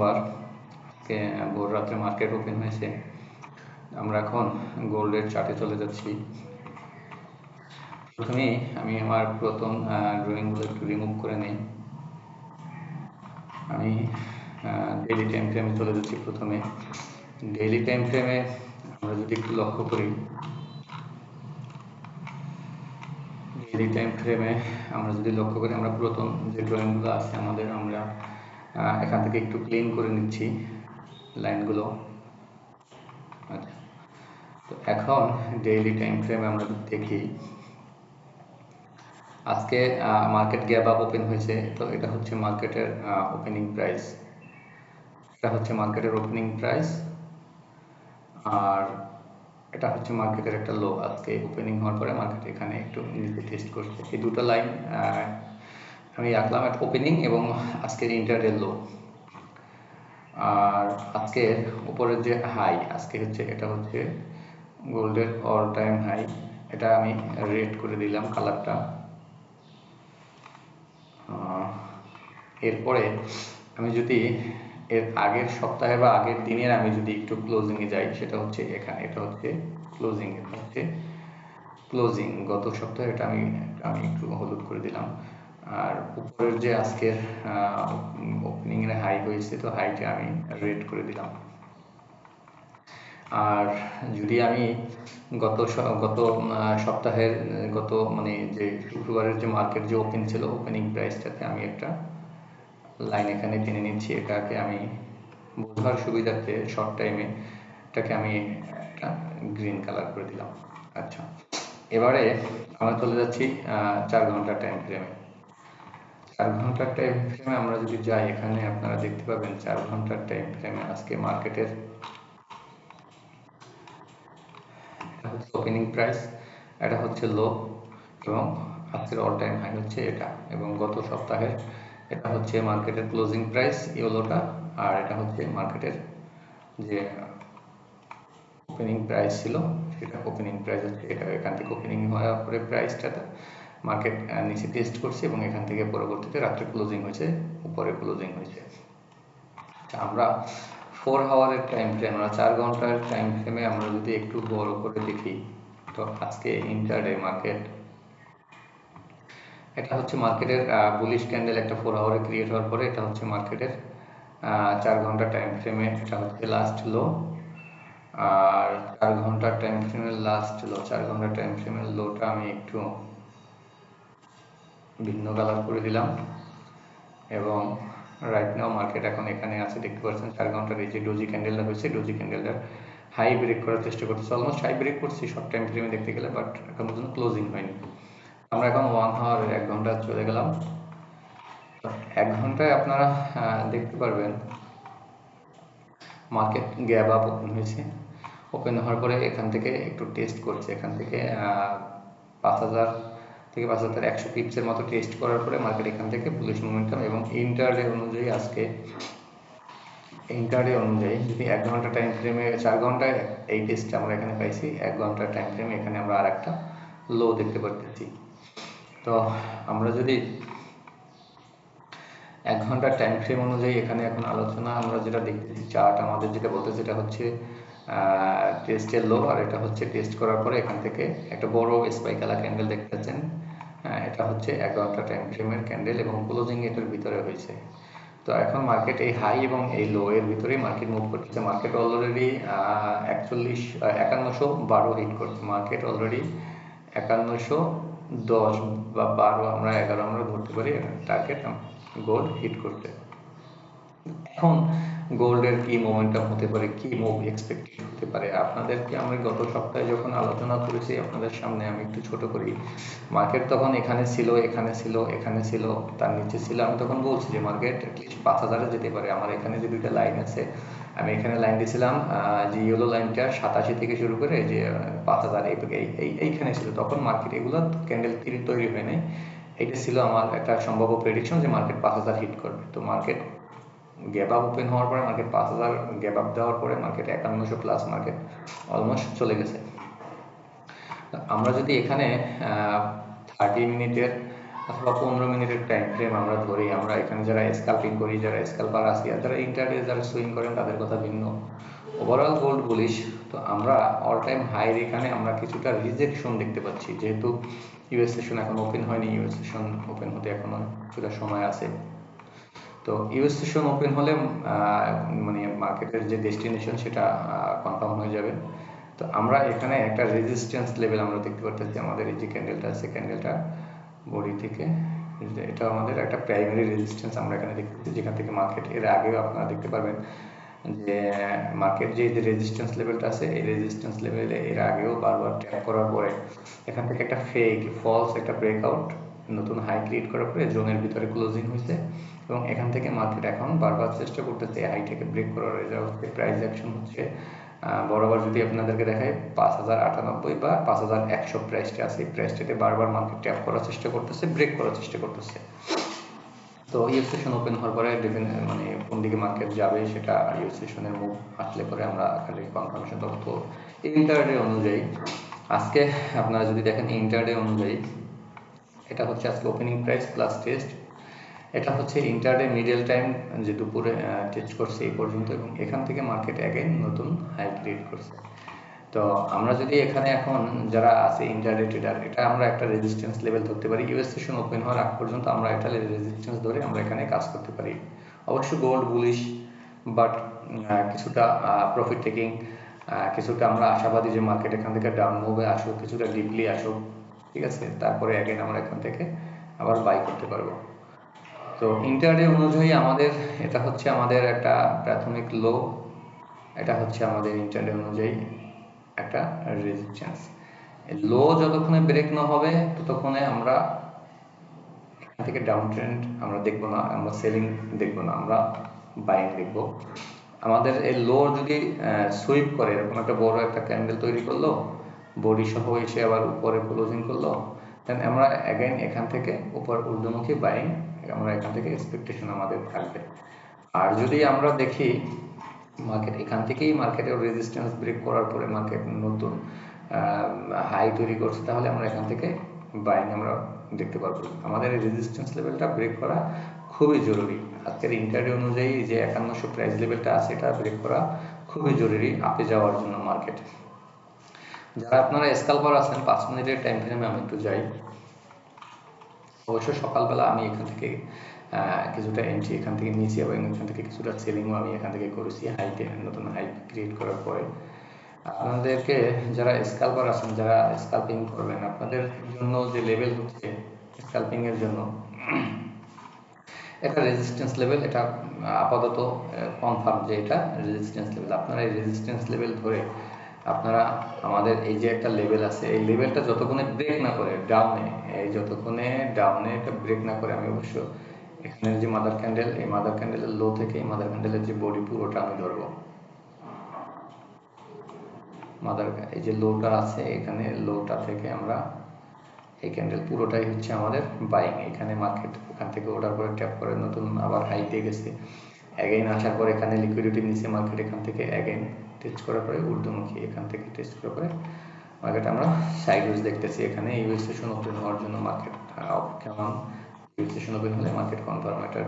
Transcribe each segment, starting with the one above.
সোমবার, আজকে ভোর রাত্রে মার্কেট ওপেন হয়েছে। আমরা এখন গোল্ডের চার্টে চলে যাচ্ছি। প্রথমে আমি আমার পুরাতন ড্রয়িংগুলো একটু রিমুভ করে নিই। আমি ডেইলি টাইম ফ্রেমে চলে যাচ্ছি। প্রথমে ডেইলি টাইম ফ্রেমে আমরা যদি একটু লক্ষ্য করি, ডেইলি টাইম ফ্রেমে আমরা যদি লক্ষ্য করি, আমরা পুরাতন যে ড্রয়িংগুলো আছে আমাদের, আমরা এখান থেকে একটু ক্লিন করে নিচ্ছি লাইনগুলো। আচ্ছা, তো এখন ডেইলি টাইম ফ্রেমে আমরা দেখি আজকে মার্কেট গ্যাপ আপ ওপেন হয়েছে। তো এটা হচ্ছে মার্কেটের ওপেনিং প্রাইস, এটা হচ্ছে মার্কেটের ওপেনিং প্রাইস, আর এটা হচ্ছে মার্কেটের একটা লো। আজকে ওপেনিং হওয়ার পরে মার্কেট এখানে একটু নিচে টেস্ট করছে। এই দুটো লাইন আমি রাখলাম, একটা ওপেনিং এবং আজকের ইন্টারডে লো। আর আজকের উপরের যে হাই, আজকে হচ্ছে এটা হচ্ছে গোল্ডের অল টাইম হাই। এটা আমি রেড করে দিলাম কালারটা। এরপরে আমি যদি এর আগের সপ্তাহে বা আগের দিনের আমি যদি একটু ক্লোজিংয়ে যাই, সেটা হচ্ছে এখানে, এটা হচ্ছে ক্লোজিং, এটা হচ্ছে ক্লোজিং গত সপ্তাহে, এটা আমি একটু হলুদ করে দিলাম। আর উপরের যে আজকের ওপেনিং এর হাই হয়েছে, তো হাইটা আমি রেড করে দিলাম। আর যদি আমি গত সপ্তাহের মানে যে শুক্রবারের যে মার্কেট যে ওপেন ছিল, ওপেনিং প্রাইসটাতে আমি একটা লাইন এখানে টেনে নিচ্ছি। এটাকে আমি বোঝার সুবিধার্থে শর্ট টাইমে এটাকে আমি একটা গ্রিন কালার করে দিলাম। আচ্ছা, এবারে আমরা চলে যাচ্ছি 4 ঘন্টার টাইম ফ্রেমে। 4 ঘন্টার টাইম ফ্রেমে আমরা যদি যাই, এখানে আপনারা দেখতে পাবেন 4 ঘন্টার টাইম ফ্রেমে আজকে মার্কেটের ওপেনিং প্রাইস, এটা হচ্ছে লো, এবং আজকের অল টাইম হাই হচ্ছে এটা, এবং গত সপ্তাহের এটা হচ্ছে মার্কেটের ক্লোজিং প্রাইস ইয়েলোটা, আর এটা হচ্ছে মার্কেটের যে ওপেনিং প্রাইস ছিল, সেটা ওপেনিং প্রাইস হচ্ছে এটা। এখান থেকে ওপেনিং হওয়ার পরে প্রাইসটা মার্কেট নিচে টেস্ট করছে এবং এখান থেকে পরবর্তীতে রাত্রে ক্লোজিং হয়েছে, উপরে ক্লোজিং হয়েছে। আমরা 4 আওয়ারের টাইম ফ্রেম, আমরা 4 ঘন্টার টাইম ফ্রেমে আমরা যদি একটু বড় করে দেখি, তো আজকে ইন্টারডে মার্কেট, এটা হচ্ছে মার্কেটের বুলিশ ক্যান্ডেল একটা 4 আওয়ারে ক্রিয়েট হওয়ার পরে এটা হচ্ছে মার্কেটের 4 ঘন্টা টাইম ফ্রেমে এটা হচ্ছে লাস্ট লো। আর 4 ঘন্টার টাইম ফ্রেমের লাস্ট লো, 4 ঘন্টার টাইম ফ্রেমের লোটা আমি একটু ভিন্ন কালার করে দিলাম। এবং রাইট নাও মার্কেট এখন এখানে আছে, দেখতে পাচ্ছেন 4 ঘন্টার এই যে ডোজি ক্যান্ডেলটা হয়েছে, ডোজি ক্যান্ডেলটার হাই ব্রেক করার চেষ্টা করতেছে, অলমোস্ট হাই ব্রেক করছি শর্ট টাইম ফ্রেমে দেখতে গেলে, বাট এখন পর্যন্ত ক্লোজিং হয়নি। আমরা এখন 1 আওয়ার 1 ঘন্টা চলে গেলাম। 1 ঘন্টায় আপনারা দেখতে পারবেন মার্কেট গ্যাপ আপ ওপেন হয়েছে। ওপেন হওয়ার পরে এখান থেকে একটু টেস্ট করছে, এখান থেকে 5000 থেকে 5100 পিপসের মতো টেস্ট করার পরে মার্কেট এখান থেকে বুলিশ মোমেন্টাম, এবং ইন্টারডে অনুযায়ী আজকে ইন্টারডে অনুযায়ী যদি 1 ঘন্টা টাইম ফ্রেমে 4 ঘন্টায় এই টেস্টটা আমরা এখানে পাইছি, 1 ঘন্টার টাইম ফ্রেমে এখানে আমরা আর একটা লো দেখতে পাচ্ছি। তো আমরা যদি 1 ঘন্টার টাইম ফ্রেম অনুযায়ী এখানে এখন আলোচনা আমরা যেটা দেখতেছি, চার্ট আমাদের যেটা বলতে, যেটা হচ্ছে টেস্টের লো, আর এটা হচ্ছে টেস্ট করার পরে এখান থেকে একটা বড় স্পাইকালা ক্যান্ডেল দেখতে পাচ্ছেন। এটা হচ্ছে 1 ঘন্টা টাইম ফ্রেমের ক্যান্ডেল এবং ক্লোজিং এটার ভিতরে হয়েছে। তো এখন মার্কেট এই হাই এবং এই লো এর ভিতরেই মার্কেট মুভ করতেছে। মার্কেট অলরেডি 5112 হিট করছে, মার্কেট অলরেডি 5110 বা 12 আমরা 11 আমরা ধরতে পারি টার্গেট গোল্ড হিট করতে। এখন গোল্ডের কি মোমেন্টাম হতে পারে, কি মুভ এক্সপেক্টেড হতে পারে, আপনাদেরকে আমি গত সপ্তাহে যখন আলোচনা করেছি আপনাদের সামনে, আমি একটু ছোট করি, মার্কেট তখন এখানে ছিল, এখানে ছিল, এখানে ছিল, তার নিচে ছিল। আমি তখন বলছি যে মার্কেট অ্যাটলিস্ট 5000-এ যেতে পারে। আমার এখানে যে দুইটা লাইন আছে, আমি এখানে লাইন দিয়েছিলাম, যে ইয়েলো লাইনটা 87 থেকে শুরু করে যে 5000 এইখানে ছিল। তখন মার্কেট এগুলো ক্যান্ডেল তৈরি হয় নাই, এটা ছিল আমার একটা সম্ভাব্য প্রেডিকশন যে মার্কেট 5000 হিট করবে। তো মার্কেট গ্যাপ আপ ওপেন হওয়ার পরে মার্কেট 5000 গ্যাপ আপ দেওয়ার পরে মার্কেট 5100 প্লাস মার্কেট অলমোস্ট চলে গেছে। আমরা যদি এখানে 30 মিনিটের অথবা 15 মিনিটের টাইম ফ্রেম আমরা ধরি, আমরা এখানে যারা স্ক্যাল্পিং করি, যারা স্ক্যাল্পার আছি আর যারা ইন্টারডে যারা সুইং করেন তাদের কথা ভিন্ন। Overall gold bullish. তো আমরা অল টাইম হাই এখানে আমরা কিছুটা রিজেকশন দেখতে পাচ্ছি, যেহেতু ইউএস সেশন এখন ওপেন হয়নি, ইউএস সেশন ওপেন হতে এখনো কিছুটা সময় আছে। তো ইউএস সেশন ওপেন হলে মানে মার্কেটের যে ডেস্টিনেশন সেটা কনফার্ম হয়ে যাবে। তো আমরা এখানে একটা রেজিস্ট্যান্স লেভেল আমরা দেখতে পাচ্ছি, আমাদের এই যে ক্যান্ডেলটা আছে, ক্যান্ডেলটা বডি থেকে এটা আমাদের একটা প্রাইমারি রেজিস্ট্যান্স আমরা এখানে দেখতে পাচ্ছি, যেখান থেকে মার্কেট এর আগেও আপনারা দেখতে পারবেন যে মার্কেট যে রেজিস্ট্যান্স লেভেলটা আছে, এই রেজিস্ট্যান্স লেভেলে এর আগেও বারবার ট্যাপ করার পরে এখান থেকে একটা ফেক ফলস একটা ব্রেকআউট নতুন হাই ক্রিয়েট করার পরে জোনের ভিতরে ক্লোজিং হয়েছে, এবং এখান থেকে মার্কেট এখন বারবার চেষ্টা করতেছে হাইটাকে ব্রেক করার। রেজাল্ট হচ্ছে প্রাইস অ্যাকশন হচ্ছে বরাবর যদি আপনাদেরকে দেখায় 5098 বা 5100 প্রাইসটা আছে, এই প্রাইসটাতে বারবার মার্কেট ট্যাপ করার চেষ্টা করতেছে, ব্রেক করার চেষ্টা করতেছে। তো ইউএস সেশন ওপেন হওয়ার পরে মানে কোন দিকে মার্কেট যাবে সেটা ইউএস সেশনের মুভ আসলে পরে আমরা খালি কনফার্মেশন পাবো। তো ইন্টারডে অনুযায়ী আজকে আপনারা যদি দেখেন ইন্টারডে অনুযায়ী এটা হচ্ছে আজকে ওপেনিং প্রাইস প্লাস টেস্ট, এটা হচ্ছে ইন্টারডে মিডল টাইম যে দুপুরে টেস্ট করছে এই পর্যন্ত, এবং এখান থেকে মার্কেট অ্যাগেন নতুন হাই ক্রিয়েট করছে। তো আমরা যদি এখানে এখন যারা আছে ইন্টারডে ট্রেডার, এটা আমরা একটা রেজিস্ট্যান্স লেভেল ধরতে পারি, ইউএস সেশন ওপেন হওয়ার আগ পর্যন্ত আমরা এটা রেজিস্ট্যান্স ধরে আমরা এখানে কাজ করতে পারি। অবশ্য গোল্ড বুলিশ, বাট কিছুটা প্রফিট টেকিং, কিছুটা আমরা আশাবাদী যে মার্কেট এখান থেকে ডাউন মুভে আসুক, কিছুটা ডিপলি আসুক, ঠিক আছে, তারপরে অ্যাগেন আমরা এখান থেকে আবার বাই করতে পারবো। তো ইন্টারডে অনুযায়ী আমাদের এটা হচ্ছে আমাদের একটা প্রাথমিক লো, এটা হচ্ছে আমাদের ইন্টারডে অনুযায়ী একটা রেজিস্ট্যান্স। লো যতক্ষণে ব্রেক না হবে ততক্ষণে আমরা এখান থেকে ডাউন ট্রেন্ড আমরা দেখবো না, আমরা সেলিং দেখবো না, আমরা বাইং দেখবো। আমাদের এই লো যদি সুইপ করে, এরকম একটা বড় একটা ক্যান্ডেল তৈরি করলো, বডি সহ এসে আবার উপরে ক্লোজিং করলো, দেন আমরা অ্যাগেন এখান থেকে উপর ঊর্ধ্বমুখী বাইং আমরা এখান থেকে এক্সপেকটেশন আমাদের থাকবে। আর যদি আমরা দেখি মার্কেট এখান থেকেই মার্কেটের রেজিস্ট্যান্স ব্রেক করার পরে মার্কেট নতুন হাই তৈরি করছে, তাহলে আমরা এখান থেকে বাইং আমরা দেখতে পারবো। আমাদের এই রেজিস্ট্যান্স লেভেলটা ব্রেক করা খুবই জরুরি। আজকের ইন্টারডে অনুযায়ী যে 5100 প্রাইস লেভেলটা আছে এটা ব্রেক করা খুবই জরুরি আপে যাওয়ার জন্য মার্কেট। যারা আপনারা স্ক্যাল্পার আছেন 5 মিনিটের টাইম ফ্রেমে আমি একটু যাই। অবশ্য সকালবেলা আমি এখান থেকে কিছুটা এন্ট্রি এখান থেকে নিয়েছি এবং এখান থেকে কিছুটা সেলিংও আমি এখান থেকে করেছি হাইতে, নতুন হাই ক্রিয়েট করার পরে। আপনাদেরকে যারা স্ক্যাল্পার আছেন, যারা স্ক্যাল্পিং করবেন, আপনাদের জন্য যে লেভেল হচ্ছে স্ক্যাল্পিং এর জন্য এটা রেজিস্ট্যান্স লেভেল, এটা আপাতত কনফার্ম যে এটা রেজিস্ট্যান্স লেভেল। আপনারা এই রেজিস্ট্যান্স লেভেল ধরে আপনারা আমাদের এই যে একটা লেভেল আছে, এই লেভেলটা যতক্ষণে ব্রেক না করে ডাউনে, এই যতক্ষণে ডাউনে এটা ব্রেক না করে, আমি অবশ্য এখানের যে মাদার ক্যান্ডেল, এই মাদার ক্যান্ডেলের লো থেকে এই মাদার ক্যান্ডেলের যে বডি পুরোটা আমি ধরবো। মাদার এই যে লোটা আছে এখানে, লোটা থেকে আমরা এই ক্যান্ডেল পুরোটাই হচ্ছে আমাদের বাইং। এখানে মার্কেট ওখান থেকে ওঠার পরে ট্যাপ করে নতুন আবার হাইতে গেছে, অ্যাগেইন আসার পর এখানে লিকুইডিটি নিচে মার্কেট এখান থেকে অ্যাগেইন টেস্ট করার পরে ঊর্ধ্বমুখী এখান থেকে টেস্ট করার পরে মার্কেট আমরা সাইডওয়েজ দেখতেছি। এখানে ইউএস সেশন ওপেন হওয়ার জন্য মার্কেট অপেক্ষমান, ইউএস সেশন ওপেন হলে মার্কেট কনফার্ম একটা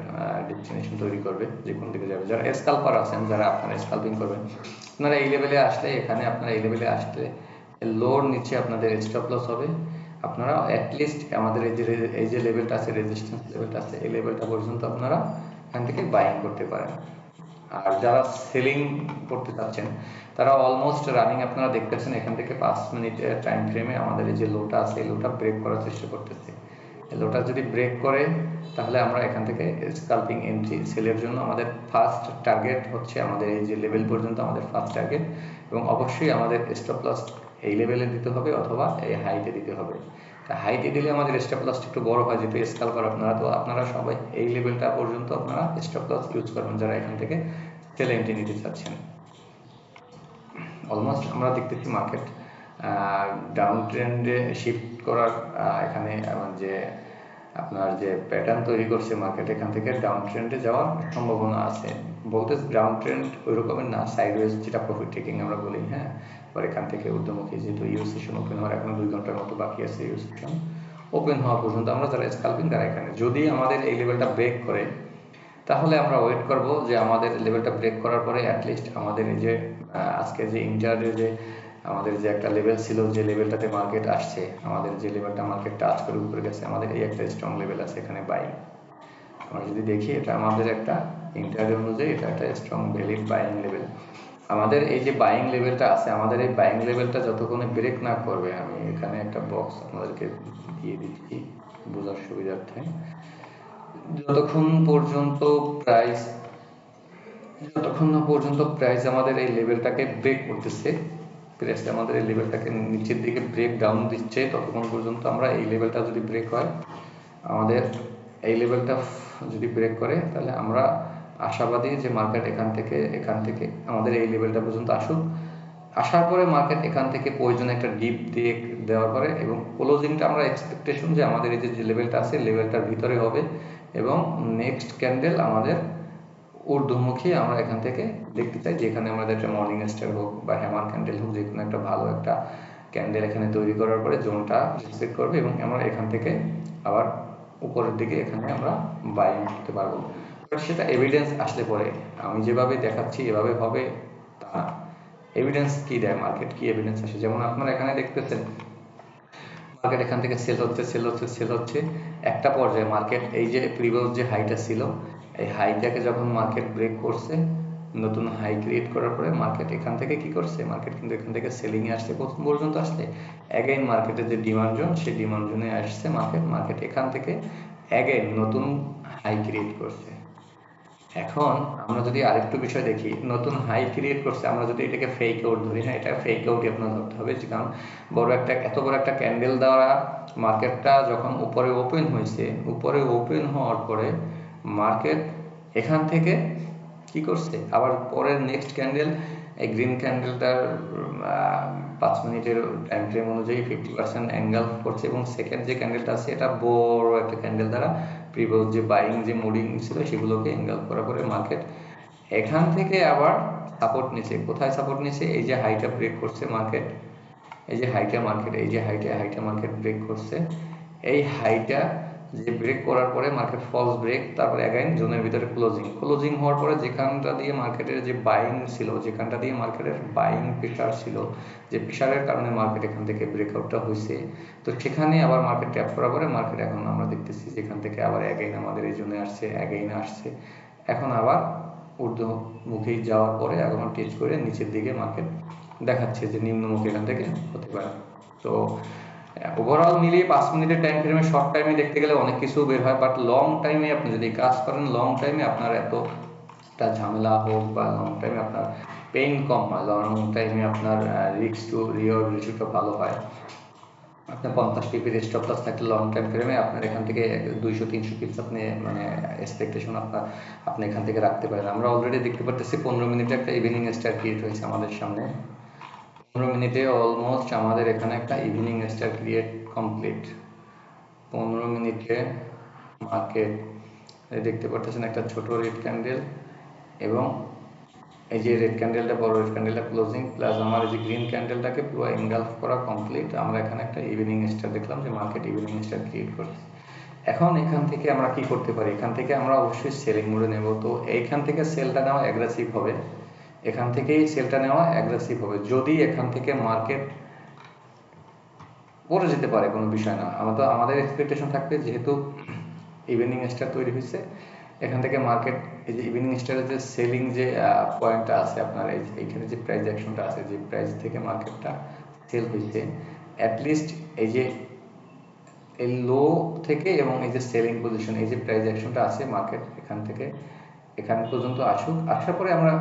ডেস্টিনেশন তৈরি করবে যে কোন দিকে যাবে। যারা স্ক্যাল্পার আছেন, যারা আপনারা স্ক্যাল্পিং করবেন, আপনারা এই লেভেলে আসলে, এখানে আপনারা এই লেভেলে আসলে লোর নিচে আপনাদের স্টপ লস হবে। আপনারা অ্যাটলিস্ট আমাদের এই যে লেভেলটা আছে, রেজিস্ট্যান্স লেভেলটা আছে, এই লেভেলটা পর্যন্ত আপনারা এখান থেকে বাইং করতে পারেন। আর যারা সেলিং করতে চাচ্ছেন তারা অলমোস্ট রানিং আপনারা দেখতেছেন এখান থেকে 5 মিনিটের টাইম ফ্রেমে আমাদের এই যে লোটা আছে, এই লোটা ব্রেক করার চেষ্টা করতেছে। এই লোটা যদি ব্রেক করে তাহলে আমরা এখান থেকে স্ক্যাল্পিং এন্ট্রি সেলের জন্য আমাদের ফার্স্ট টার্গেট হচ্ছে আমাদের এই যে লেভেল পর্যন্ত আমাদের ফার্স্ট টার্গেট, এবং অবশ্যই আমাদের স্টপ লস এই লেভেলে দিতে হবে অথবা এই হাইতে দিতে হবে। হাইতে দিলে আমাদের স্টপ লস একটু বড় হয়, যেহেতু স্ক্যাল্পার আপনারা, তো আপনারা সবাই এই লেভেলটা পর্যন্ত আপনারা স্টপ লস ইউজ করবেন যারা এখান থেকে সেল এন্ট্রি নিতে চাচ্ছেন। অলমোস্ট আমরা দেখতেছি মার্কেট ডাউন ট্রেন্ডে শিফট করার এখানে যে আপনার যে প্যাটার্ন তৈরি করছে মার্কেট, এখান থেকে ডাউন ট্রেন্ডে যাওয়ার সম্ভাবনা আছে। বলতে ডাউন ট্রেন্ড ওই রকমের না, সাইডওয়েজ যেটা প্রফিট টেকিং আমরা বলি, হ্যাঁ। এবার এখান থেকে ঊর্ধ্বমুখী, যেহেতু ইউএস সেশন ওপেন হওয়ার এখনো 2 ঘন্টার মতো বাকি আছে, ইউএস সেশন ওপেন হওয়া পর্যন্ত আমরা যারা স্ক্যালপিং তারা এখানে, যদি আমাদের এই লেভেলটা ব্রেক করে তাহলে আমরা ওয়েট করব যে আমাদের লেভেলটা ব্রেক করার পরে অ্যাটলিস্ট আমাদের এই যে আজকে যে ইন্টারডে যে আমাদের যে একটা লেভেল ছিল, যে লেভেলটাতে মার্কেট আসছে, আমাদের যে লেভেলটা মার্কেট টাচ করে উপরে গেছে, আমাদের এই একটা স্ট্রং লেভেল আছে এখানে বাইং। আমরা যদি দেখি এটা আমাদের একটা ইন্টারডে অনুযায়ী এটা একটা স্ট্রং ভ্যালিড বাইং লেভেল। আমাদের এই যে বাইং লেভেলটা আছে, আমাদের এই বাইং লেভেলটা যতক্ষণে ব্রেক না করবে, আমি এখানে একটা বক্স আপনাদেরকে দিয়ে দিচ্ছি বোঝার সুবিধার্থে, যতক্ষণ না পর্যন্ত প্রাইস আমাদের এই লেভেলটাকে ব্রেক করতেছে, প্রাইস আমাদের এই লেভেলটাকে নিচের দিকে ব্রেক ডাউন দিচ্ছে, ততক্ষণ পর্যন্ত আমরা এই লেভেলটা যদি ব্রেক হয়, আমাদের এই লেভেলটা যদি ব্রেক করে, তাহলে আমরা আশাবাদী যে মার্কেট এখান থেকে আমাদের এই লেভেলটা পর্যন্ত আসুক, আসার পরে মার্কেট এখান থেকে প্রয়োজনে একটা ডিপ দিয়ে দেওয়ার পরে এবং ক্লোজিংটা আমরা এক্সপেকটেশন যে আমাদের এই যে লেভেলটা আছে লেভেলটার ভিতরে হবে এবং নেক্সট ক্যান্ডেল আমাদের ঊর্ধ্বমুখী আমরা এখান থেকে দেখতে চাই, যেখানে আমাদের একটা মর্নিং স্টার হোক বা হ্যামার ক্যান্ডেল হোক, যে কোনো একটা ভালো একটা ক্যান্ডেল এখানে তৈরি করার পরে জোনটা রেসপেক্ট করবে এবং আমরা এখান থেকে আবার উপরের দিকে এখানে আমরা বাইং করতে পারবো। সেটা এভিডেন্স আসলে পরে, আমি যেভাবে দেখাচ্ছি এভাবে হবে তা না। এভিডেন্স কি দেয় মার্কেট, কি এভিডেন্স আসে, যেমন আপনারা এখানে দেখতেছেন মার্কেট এখান থেকে সেল হচ্ছে একটা পর্যায়ে মার্কেট এই যে প্রিভিয়াস যে হাইটা ছিল, এই হাইটাকে যখন মার্কেট ব্রেক করছে, নতুন হাই ক্রিয়েট করার পরে মার্কেট এখান থেকে কি করছে, মার্কেট কিন্তু এখান থেকে সেলিং এ আসছে, প্রথম পর্যন্ত আসলে অ্যাগেইন মার্কেটের যে ডিমান্ড জোন, সেই ডিমান্ড জোনে আসছে মার্কেট এখান থেকে অ্যাগেইন নতুন হাই ক্রিয়েট করছে। এখন আমরা যদি আরেকটু বিষয় দেখি, নতুন হাই ক্রিয়েট করছে, আমরা যদি এটাকে ফেক আউট ধরি, হ্যাঁ এটা ফেক আউটই আপনার ধরতে হবে, কারণ এত বড় একটা ক্যান্ডেল দ্বারা মার্কেটটা যখন উপরে ওপেন হয়েছে, উপরে ওপেন হওয়ার পরে মার্কেট এখান থেকে কি করছে, আবার পরের নেক্সট ক্যান্ডেল, এই গ্রিন ক্যান্ডেলটার 5 মিনিটের টাইম ফ্রেম অনুযায়ী 50% অ্যাঙ্গেল করছে এবং সেকেন্ড যে ক্যান্ডেলটা আছে এটা বড় একটা ক্যান্ডেল দ্বারা প্রিভিয়াস যে বাইং যে মুডিং ছিল সেগুলোকে অ্যাঙ্গেল করার পরে মার্কেট এখান থেকে আবার সাপোর্ট নিচ্ছে। কোথায় সাপোর্ট নিচ্ছে, এই যে হাইটা ব্রেক করছে মার্কেট, এই যে হাইটা মার্কেট ব্রেক করছে, এই হাইটা যে ব্রেক করার পরে মার্কেট ফলস ব্রেক, তারপরে অ্যাগাইন জোনের ভিতরে ক্লোজিং হওয়ার পরে যেখানটা দিয়ে মার্কেটের যে বাইং ছিল, যেখানটা দিয়ে মার্কেটের বাইং প্রেশার ছিল, যে প্রেশারের কারণে মার্কেট এখান থেকে ব্রেকআউটটা হয়েছে, তো সেখানে আবার মার্কেট ট্যাপ করার পরে মার্কেট এখন আমরা দেখতেছি যেখান থেকে আবার অ্যাগাইন আমাদের এই জোনে আসছে, এখন আবার ঊর্ধ্বমুখী যাওয়ার পরে এখন টেস্ট করে নিচের দিকে মার্কেট দেখাচ্ছে যে নিম্নমুখী এখান থেকে হতে পারে। তো ওভারঅল মিলিয়ে 5 মিনিটের টাইম ফ্রেমে শর্ট টাইমে দেখতে গেলে অনেক কিছু বের হয়, বাট লং টাইমে আপনি যদি কাজ করেন, লং টাইমে আপনার এতটা ঝামেলা হোক বা লং টাইমে আপনার পেইন কম হয়, লং টাইমে আপনার রিস্ক টু রিওয়ার্ড রেশিওটা ভালো হয়। আপনার 50 পিপির স্টপ লস থাকলে লং টাইম ফ্রেমে আপনার এখান থেকে 200-300 পিপস আপনি মানে এক্সপেকটেশন আপনি এখান থেকে রাখতে পারেন। আমরা অলরেডি দেখতে পাচ্ছি 15 মিনিটে একটা ইভিনিং স্টার ক্রিয়েট হয়েছে আমাদের সামনে, 15 মিনিটে অলমোস্ট আমাদের এখানে একটা ইভিনিং স্টার ক্রিয়েট কমপ্লিট। 15 মিনিটে মার্কেট দেখতে পাচ্ছেন একটা ছোট রেড ক্যান্ডেল এবং এই যে রেড ক্যান্ডেলটা, বড় রেড ক্যান্ডেলটা ক্লোজিং, প্লাস আমার এই যে গ্রিন ক্যান্ডেলটাকে পুরো এনগালফ করা কমপ্লিট। আমরা এখানে একটা ইভিনিং স্টার দেখলাম যে মার্কেট ইভিনিং স্টার ক্রিয়েট করছে। এখন এখান থেকে আমরা কি করতে পারি, এখান থেকে আমরা অবশ্যই সেলিং মোডে নেব। তো এইখান থেকে সেলটা নেওয়া অ্যাগ্রেসিভ হবে, এখান থেকেই সেলটা নেওয়া অ্যাগ্রেসিভ হবে। যদি এখান থেকে মার্কেট পড়ে যেতে পারে কোনো বিষয় না, আমাদের এক্সপেকটেশন থাকবে যেহেতু ইভিনিং স্টার তৈরি হয়েছে, এখান থেকে মার্কেট এই যে ইভিনিং স্টারের যে সেলিং যে পয়েন্টটা আছে আপনার এইখানে যে প্রাইস অ্যাকশনটা আছে, যে প্রাইস থেকে মার্কেটটা সেল হয়েছে, অ্যাটলিস্ট এই যে এই লো থেকে এবং এই যে সেলিং পজিশন, এই যে প্রাইস অ্যাকশনটা আছে মার্কেট এখান থেকে এখান পর্যন্ত আসুক, আসার পরে আমরা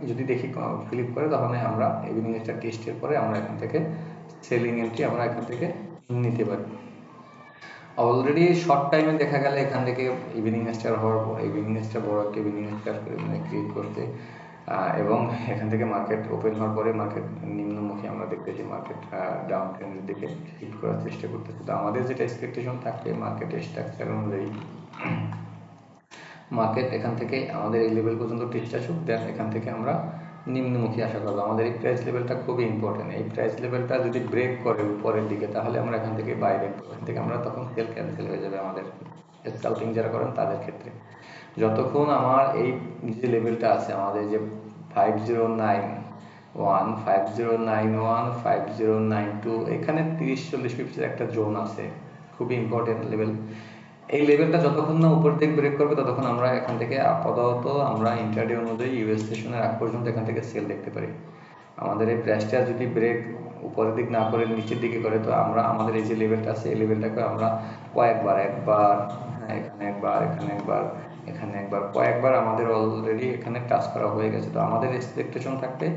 যদি দেখি ফ্লিপ করে, তাহলে আমরা ইভিনিং স্টার টেস্টের পরে আমরা এখান থেকে সেলিং এন্ট্রি আমরা এখান থেকে নিতে পারি। অলরেডি শর্ট টাইমে দেখা গেলে এখান থেকে ইভিনিং স্টার হওয়ার পর, ইভিনিং স্টার বড় একটা ইভিনিং স্টার ক্রিয়েট করতে এবং এখান থেকে মার্কেট ওপেন হওয়ার পরে মার্কেট নিম্নমুখী আমরা দেখতেছি মার্কেট ডাউন ট্রেন্ডের দিকে শিফট করার চেষ্টা করতেছে। তো আমাদের যেটা এক্সপেকটেশন থাকবে মার্কেটের স্ট্রাকচার অনুযায়ী, মার্কেট এখান থেকে আমাদের এই লেভেল পর্যন্ত টেস্ট আসুক, দেন এখান থেকে আমরা নিম্নমুখী আশা করবো। আমাদের এই প্রাইস লেভেলটা খুবই ইম্পর্টেন্ট। এই প্রাইস লেভেলটা যদি ব্রেক করে উপরের দিকে তাহলে আমরা এখান থেকে বাই ব্যাক করবো, এখান থেকে আমরা তখন সেল ক্যান্সেল হয়ে যাবে আমাদের স্কাল্পিং যারা করেন তাদের ক্ষেত্রে। যতক্ষণ আমার এই যে লেভেলটা আছে আমাদের যে 5091 5091 5092 এখানে 30-40 পিপসের একটা জোন আছে, খুবই ইম্পর্টেন্ট লেভেল। এই লেভেলটা যতক্ষণ না উপর দিকে ব্রেক করবে ততক্ষণ আমরা এখান থেকে আপাতত আমরা ইন্টারডে অনুযায়ী ইউএস সেশনের আগ পর্যন্ত এখান থেকে সেল দেখতে পারি। আমাদের এই প্রাইসটা যদি ব্রেক উপরের দিক না করে নিচের দিকে করে তো আমরা আমাদের এই যে লেভেলটা আছে এই লেভেলটাকে আমরা কয়েকবার এখানে একবার এখানে একবার এখানে একবার কয়েকবার আমাদের অলরেডি এখানে টাচ করা হয়ে গেছে। তো আমাদের এক্সপেকটেশন থাকবে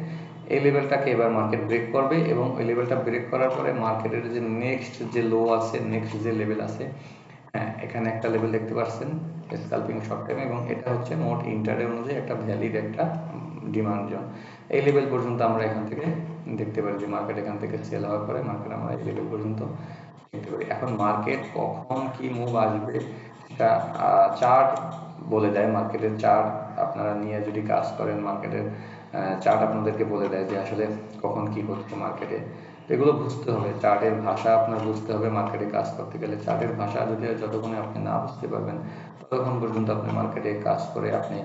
এই লেভেলটাকে এবার মার্কেট ব্রেক করবে এবং এই লেভেলটা ব্রেক করার পরে মার্কেটের যে নেক্সট যে লো আছে, নেক্সট যে লেভেল আছে, হ্যাঁ এখানে একটা লেভেল দেখতে পাচ্ছেন স্ক্যালপিং শর্ট টাইম, এবং এটা হচ্ছে মোট ইন্টারডে অনুযায়ী একটা ভ্যালিড একটা ডিমান্ড জোন। এই লেভেল পর্যন্ত আমরা এখান থেকে দেখতে পারি যে মার্কেট এখান থেকে সেল হওয়ার পরে মার্কেট আমরা এই লেভেল পর্যন্ত দেখতে পারি। এখন মার্কেট কখন কি মুভ আসবে সেটা চার্ট বলে দেয়। মার্কেটের চার্ট আপনারা নিয়ে যদি কাজ করেন মার্কেটের চার্ট আপনাদেরকে বলে দেয় যে আসলে কখন কি হচ্ছে মার্কেটে। এগুলো বুঝতে হবে, চার্টের ভাষা আপনার বুঝতে হবে মার্কেটে কাজ করতে গেলে। চার্টের ভাষা যদি যতক্ষণে আপনি না বুঝতে পারবেন ততক্ষণ পর্যন্ত আপনি মার্কেটে কাজ করে আপনি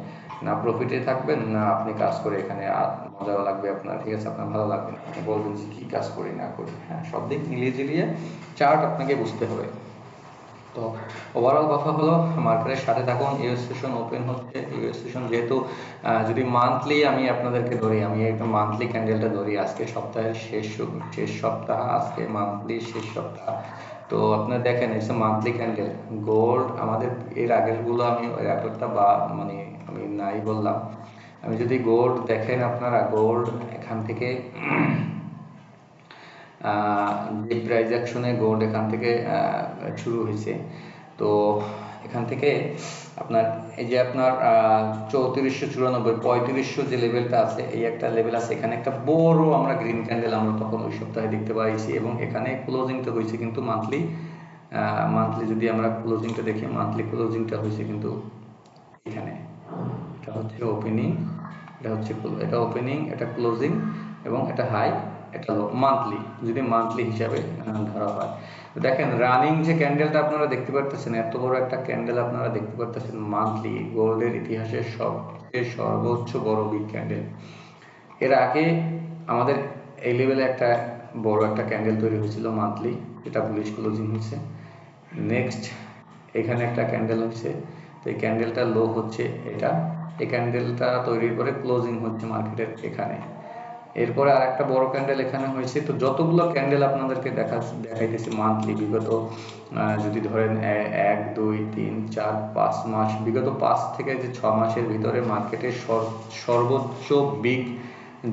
না প্রফিটে থাকবেন, না আপনি কাজ করে এখানে মজাও লাগবে আপনার, ঠিক আছে, আপনার ভালো লাগবে না, আপনি বলবেন যে কি কাজ করি না করি। হ্যাঁ, সব দিক মিলিয়ে ঝিলিয়ে চার্ট আপনাকে বুঝতে হবে। তো ওভারঅল কথা হলো মার্কেটের সাথে থাকুন। ইউএস সেশন ওপেন হচ্ছে, ইউএস সেশন যেহেতু যদি মান্থলি আমি আপনাদেরকে ধরি, আমি একদম মান্থলি ক্যান্ডেলটা ধরি, আজকে সপ্তাহের শেষ সপ্তাহ, আজকে মান্থলি শেষ সপ্তাহ। তো আপনারা দেখেন এটা মান্থলি ক্যান্ডেল। গোল্ড আমাদের এর আগের গুলো আমি রেকর্ডটা বা মানে আমি নাই বললাম, আমি যদি গোল্ড দেখেন আপনারা, গোল্ড এখান থেকে যে প্রাইস অ্যাকশনে গোল্ড এখান থেকে শুরু হয়েছে। তো এখান থেকে আপনার এই যে আপনার 3494 3500 যে লেভেলটা আছে, এই একটা লেভেল আছে, এখানে একটা বড় আমরা গ্রিন ক্যান্ডেল আমরা তখন ওই সপ্তাহে দেখতে পাইছি, এবং এখানে ক্লোজিংটা হয়েছে কিন্তু মান্থলি যদি আমরা ক্লোজিংটা দেখি, মান্থলি ক্লোজিংটা হয়েছে কিন্তু এখানে, এটা হচ্ছে ওপেনিং, এটা ওপেনিং, এটা ক্লোজিং, এবং এটা হাই, এটা লো, মান্থলি যদি মান্থলি হিসাবে ধরা হয়। তো দেখেন রানিং যে ক্যান্ডেলটা আপনারা দেখতে পারতেছেন, এত বড় একটা ক্যান্ডেল আপনারা দেখতে পারতেছেন মান্থলি, গোল্ডের ইতিহাসের সবচেয়ে সর্বোচ্চ বড় বিগ ক্যান্ডেল। এর আগে আমাদের এই লেভেলে একটা বড় একটা ক্যান্ডেল তৈরি হয়েছিল মান্থলি, যেটা বুলিশ ক্লোজিং হয়েছে। নেক্সট এখানে একটা ক্যান্ডেল হচ্ছে, তো এই ক্যান্ডেলটা লো হচ্ছে এটা, এই ক্যান্ডেলটা তৈরির পরে ক্লোজিং হচ্ছে মার্কেটের এখানে। এরপরে আর একটা বড় ক্যান্ডেল এখানে হয়েছে। তো যতগুলো ক্যান্ডেল আপনাদেরকে দেখাইতেছি মান্থলি, বিগত যদি ধরেন 1 2 3 4 5 মাস, বিগত 5 থেকে যে 6 মাসের ভিতরে মার্কেটের সর্বোচ্চ বিগ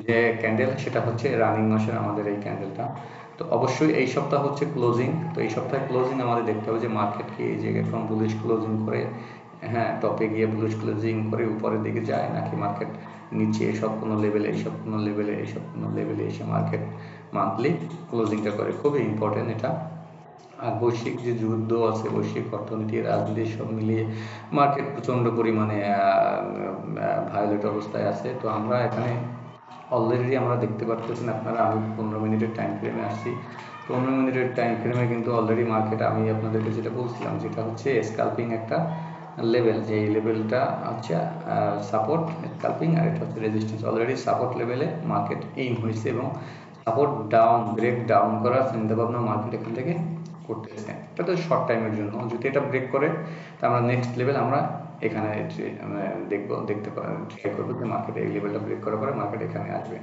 যে ক্যান্ডেল সেটা হচ্ছে রানিং মাসের আমাদের এই ক্যান্ডেলটা। তো অবশ্যই এই সপ্তাহ হচ্ছে ক্লোজিং, তো এই সপ্তাহে ক্লোজিং আমাদের দেখতে হবে যে মার্কেট কি এই জায়গায় এখন বুলিশ ক্লোজিং করে, হ্যাঁ টপে গিয়ে বুলিশ ক্লোজিং করে উপরের দিকে যায়, নাকি মার্কেট নিচে এসব কোনো লেভেলে এসে মার্কেট মান্থলি ক্লোজিংটা করে। খুবই ইম্পর্টেন্ট এটা। আর বৈশ্বিক যে যুদ্ধ আছে, বৈশ্বিক অর্থনীতি রাজনীতি সব মিলিয়ে মার্কেট প্রচণ্ড পরিমাণে ভায়োলেট অবস্থায় আছে। তো আমরা এখানে অলরেডি আমরা দেখতে পাচ্ছেন আপনারা, আমি 15 মিনিটের টাইম ফ্রেমে আসছি। 15 মিনিটের টাইম ফ্রেমে কিন্তু অলরেডি মার্কেট, আমি আপনাদেরকে যেটা বলছিলাম, যেটা হচ্ছে স্ক্যালপিং একটা লেভেল, যে এই লেভেলটা হচ্ছে সাপোর্ট স্ক্যালপিং, আর এটা হচ্ছে রেজিস্ট্যান্স। অলরেডি সাপোর্ট লেভেলে মার্কেট ইন হয়েছে এবং সাপোর্ট ডাউন, ব্রেক ডাউন করার চিন্তাভাবনা মার্কেট এখান থেকে করতেছে। এটা তো শর্ট টাইমের জন্য, যদি এটা ব্রেক করে তা আমরা নেক্সট লেভেল আমরা এখানে দেখতে ট্রাই করবো যে মার্কেট এই লেভেলটা ব্রেক করার পরে মার্কেট এখানে আসবে।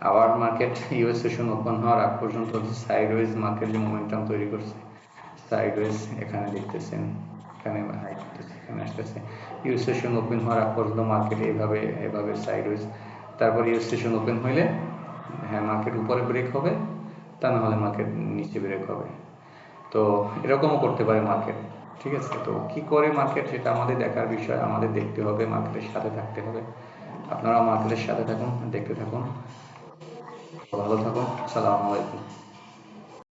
আবার মার্কেট ইউএস সেশন ওপেন হওয়ার আগ পর্যন্ত সাইডওয়েজ মার্কেট যে মোমেন্টাম তৈরি করছে, সাইডওয়েজ এখানে দেখতেছেন, এখানে হাই করতেছে, এখানে আসতেছে। ইউএস সেশন ওপেন হওয়ার আগ পর্যন্ত মার্কেট এভাবে সাইডওয়েজ, তারপর ইউএস সেশন ওপেন হইলে হ্যাঁ মার্কেট উপরে ব্রেক হবে, তা না হলে মার্কেট নিচে ব্রেক হবে। তো এরকমও করতে পারে মার্কেট, ঠিক আছে। তো কি করে মার্কেট সেটা আমাদের দেখার বিষয়, আমাদের দেখতে হবে, মার্কেটের সাথে থাকতে হবে। আপনারা মার্কেটের সাথে থাকুন, দেখতে থাকুন, ভালো থাকুন। আসসালামু আলাইকুম।